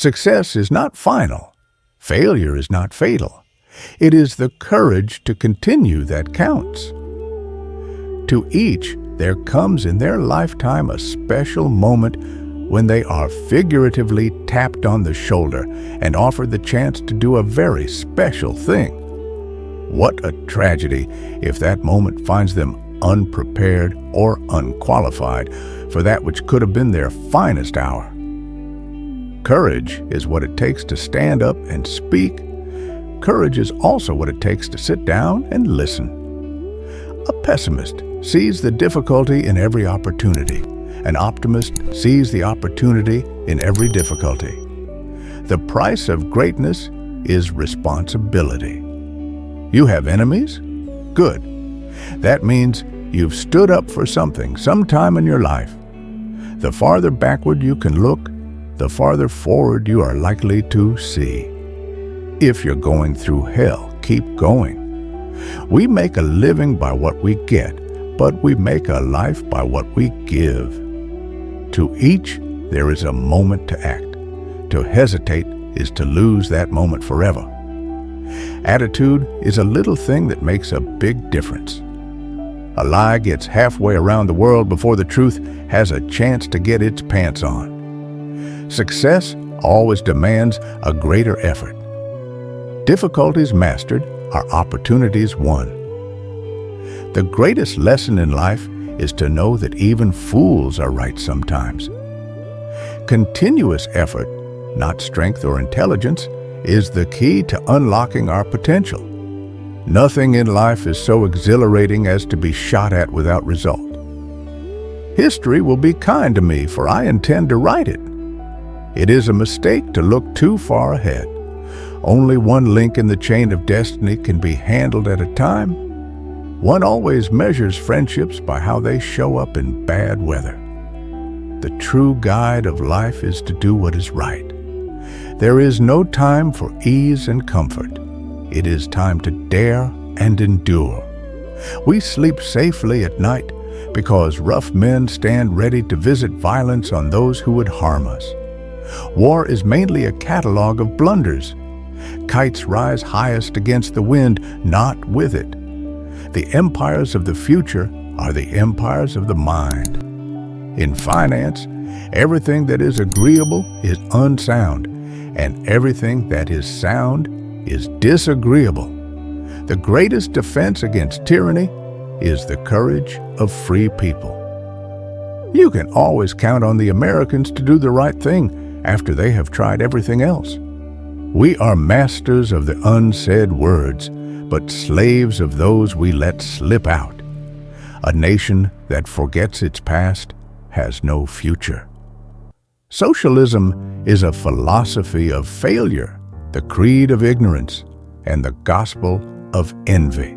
Success is not final. Failure is not fatal. It is the courage to continue that counts. To each, there comes in their lifetime a special moment when they are figuratively tapped on the shoulder and offered the chance to do a very special thing. What a tragedy if that moment finds them unprepared or unqualified for that which could have been their finest hour. Courage is what it takes to stand up and speak. Courage is also what it takes to sit down and listen. A pessimist sees the difficulty in every opportunity. An optimist sees the opportunity in every difficulty. The price of greatness is responsibility. You have enemies? Good. That means you've stood up for something sometime in your life. The farther backward you can look, the farther forward you are likely to see. If you're going through hell, keep going. We make a living by what we get, but we make a life by what we give. To each, there is a moment to act. To hesitate is to lose that moment forever. Attitude is a little thing that makes a big difference. A lie gets halfway around the world before the truth has a chance to get its pants on. Success always demands a greater effort. Difficulties mastered are opportunities won. The greatest lesson in life is to know that even fools are right sometimes. Continuous effort, not strength or intelligence, is the key to unlocking our potential. Nothing in life is so exhilarating as to be shot at without result. History will be kind to me, for I intend to write it. It is a mistake to look too far ahead. Only one link in the chain of destiny can be handled at a time. One always measures friendships by how they show up in bad weather. The true guide of life is to do what is right. There is no time for ease and comfort. It is time to dare and endure. We sleep safely at night because rough men stand ready to visit violence on those who would harm us. War is mainly a catalog of blunders. Kites rise highest against the wind, not with it. The empires of the future are the empires of the mind. In finance, everything that is agreeable is unsound, and everything that is sound is disagreeable. The greatest defense against tyranny is the courage of free people. You can always count on the Americans to do the right thing after they have tried everything else. We are masters of the unsaid words, but slaves of those we let slip out. A nation that forgets its past has no future. Socialism is a philosophy of failure, the creed of ignorance, and the gospel of envy.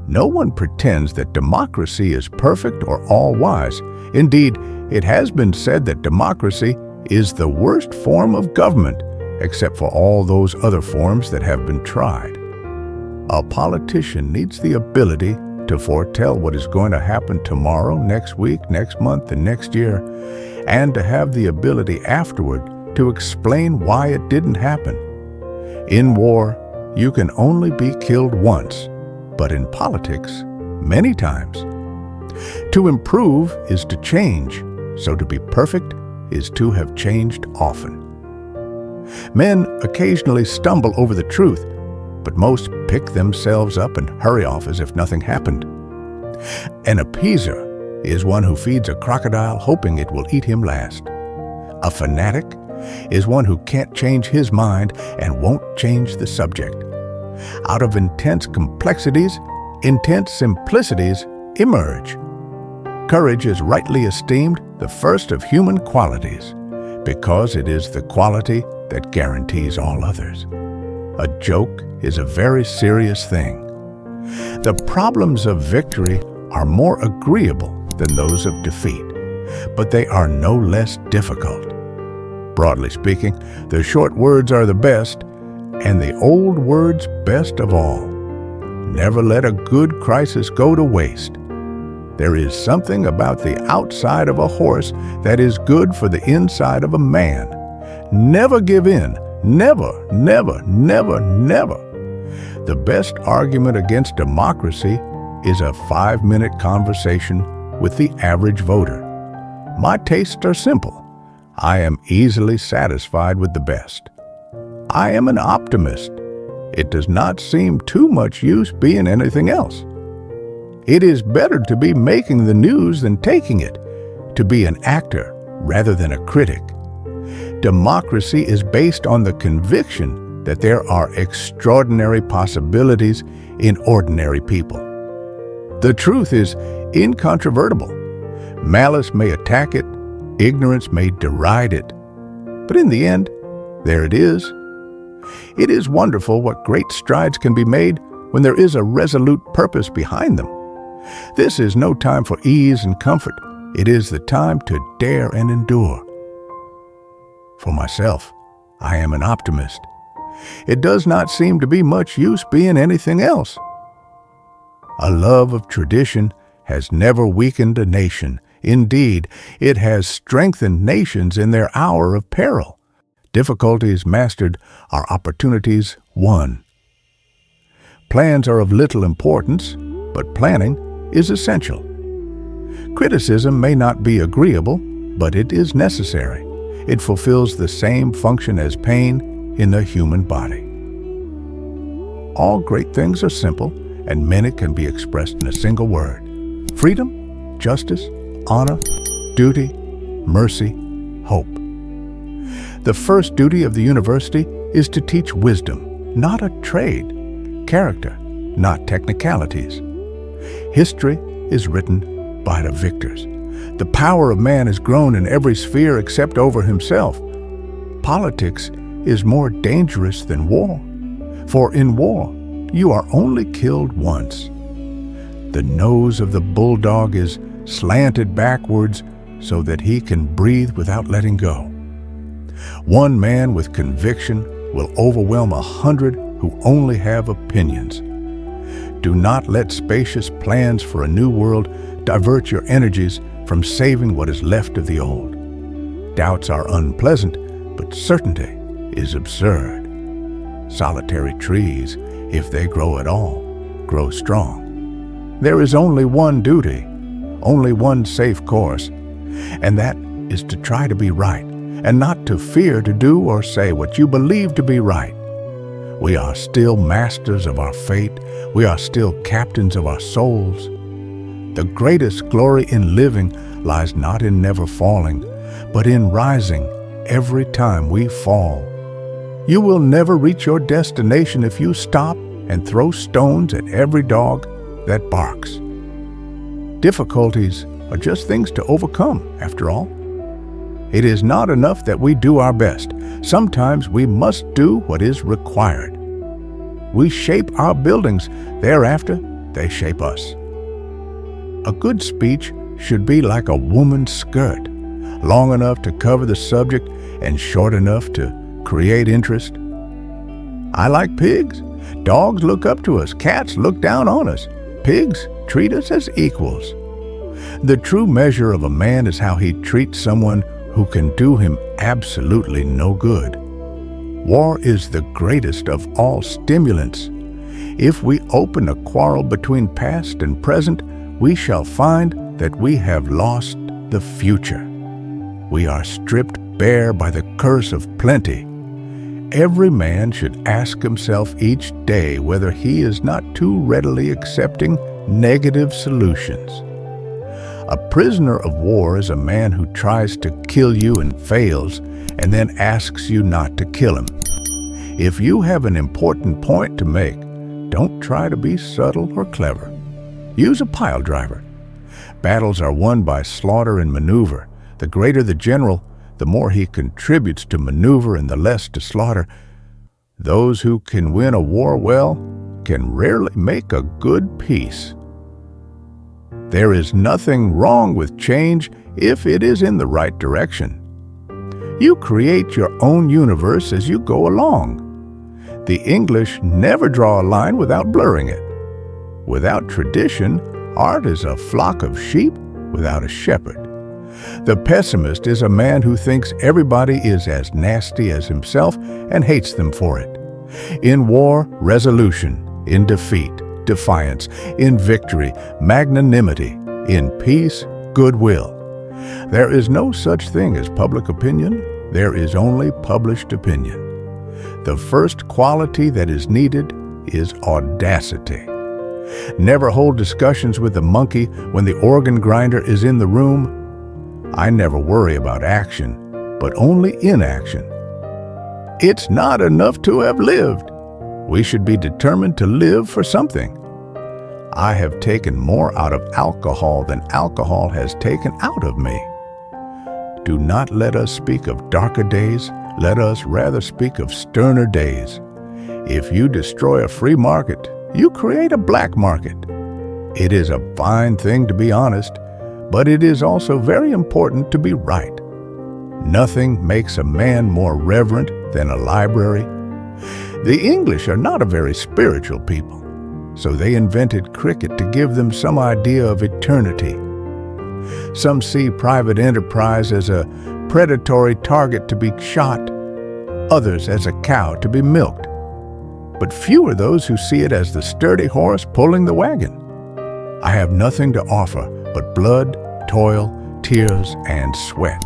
No one pretends that democracy is perfect or all-wise. Indeed, it has been said that democracy is the worst form of government, except for all those other forms that have been tried. A politician needs the ability to foretell what is going to happen tomorrow, next week, next month, and next year, and to have the ability afterward to explain why it didn't happen. In war, you can only be killed once, but in politics, many times. To improve is to change, so to be perfect is to have changed often. Men occasionally stumble over the truth, but most pick themselves up and hurry off as if nothing happened. An appeaser is one who feeds a crocodile hoping it will eat him last. A fanatic is one who can't change his mind and won't change the subject. Out of intense complexities, intense simplicities emerge. Courage is rightly esteemed the first of human qualities, because it is the quality that guarantees all others. A joke is a very serious thing. The problems of victory are more agreeable than those of defeat, but they are no less difficult. Broadly speaking, the short words are the best, and the old words best of all. Never let a good crisis go to waste. There is something about the outside of a horse that is good for the inside of a man. Never give in. Never, never, never, never. The best argument against democracy is a 5-minute conversation with the average voter. My tastes are simple. I am easily satisfied with the best. I am an optimist. It does not seem too much use being anything else. It is better to be making the news than taking it, to be an actor rather than a critic. Democracy is based on the conviction that there are extraordinary possibilities in ordinary people. The truth is incontrovertible. Malice may attack it, ignorance may deride it, but in the end, there it is. It is wonderful what great strides can be made when there is a resolute purpose behind them. This is no time for ease and comfort. It is the time to dare and endure. For myself, I am an optimist. It does not seem to be much use being anything else. A love of tradition has never weakened a nation. Indeed, it has strengthened nations in their hour of peril. Difficulties mastered are opportunities won. Plans are of little importance, but planning is essential. Criticism may not be agreeable, but it is necessary. It fulfills the same function as pain in the human body. All great things are simple, and many can be expressed in a single word: freedom, justice, honor, duty, mercy, hope. The first duty of the university is to teach wisdom, not a trade, character, not technicalities. History is written by the victors. The power of man has grown in every sphere except over himself. Politics is more dangerous than war, for in war you are only killed once. The nose of the bulldog is slanted backwards so that he can breathe without letting go. One man with conviction will overwhelm 100 who only have opinions. Do not let spacious plans for a new world divert your energies from saving what is left of the old. Doubts are unpleasant, but certainty is absurd. Solitary trees, if they grow at all, grow strong. There is only one duty, only one safe course, and that is to try to be right, and not to fear to do or say what you believe to be right. We are still masters of our fate. We are still captains of our souls. The greatest glory in living lies not in never falling, but in rising every time we fall. You will never reach your destination if you stop and throw stones at every dog that barks. Difficulties are just things to overcome, after all. It is not enough that we do our best. Sometimes we must do what is required. We shape our buildings. Thereafter, they shape us. A good speech should be like a woman's skirt, long enough to cover the subject and short enough to create interest. I like pigs. Dogs look up to us. Cats look down on us. Pigs treat us as equals. The true measure of a man is how he treats someone who can do him absolutely no good. War is the greatest of all stimulants. If we open a quarrel between past and present, we shall find that we have lost the future. We are stripped bare by the curse of plenty. Every man should ask himself each day whether he is not too readily accepting negative solutions. A prisoner of war is a man who tries to kill you and fails, and then asks you not to kill him. If you have an important point to make, don't try to be subtle or clever. Use a pile driver. Battles are won by slaughter and maneuver. The greater the general, the more he contributes to maneuver and the less to slaughter. Those who can win a war well can rarely make a good peace. There is nothing wrong with change if it is in the right direction. You create your own universe as you go along. The English never draw a line without blurring it. Without tradition, art is a flock of sheep without a shepherd. The pessimist is a man who thinks everybody is as nasty as himself and hates them for it. In war, resolution. In defeat, defiance. In victory, magnanimity. In peace, goodwill. There is no such thing as public opinion. There is only published opinion. The first quality that is needed is audacity. Never hold discussions with the monkey when the organ grinder is in the room. I never worry about action, but only inaction. It's not enough to have lived. We should be determined to live for something. I have taken more out of alcohol than alcohol has taken out of me. Do not let us speak of darker days. Let us rather speak of sterner days. If you destroy a free market, you create a black market. It is a fine thing to be honest, but it is also very important to be right. Nothing makes a man more reverent than a library. The English are not a very spiritual people, so they invented cricket to give them some idea of eternity. Some see private enterprise as a predatory target to be shot, others as a cow to be milked. But few are those who see it as the sturdy horse pulling the wagon. I have nothing to offer but blood, toil, tears, and sweat.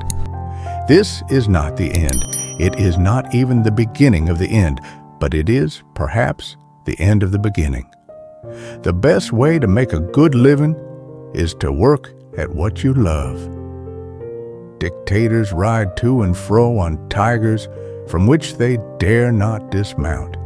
This is not the end. It is not even the beginning of the end, but it is, perhaps, the end of the beginning. The best way to make a good living is to work at what you love. Dictators ride to and fro on tigers from which they dare not dismount.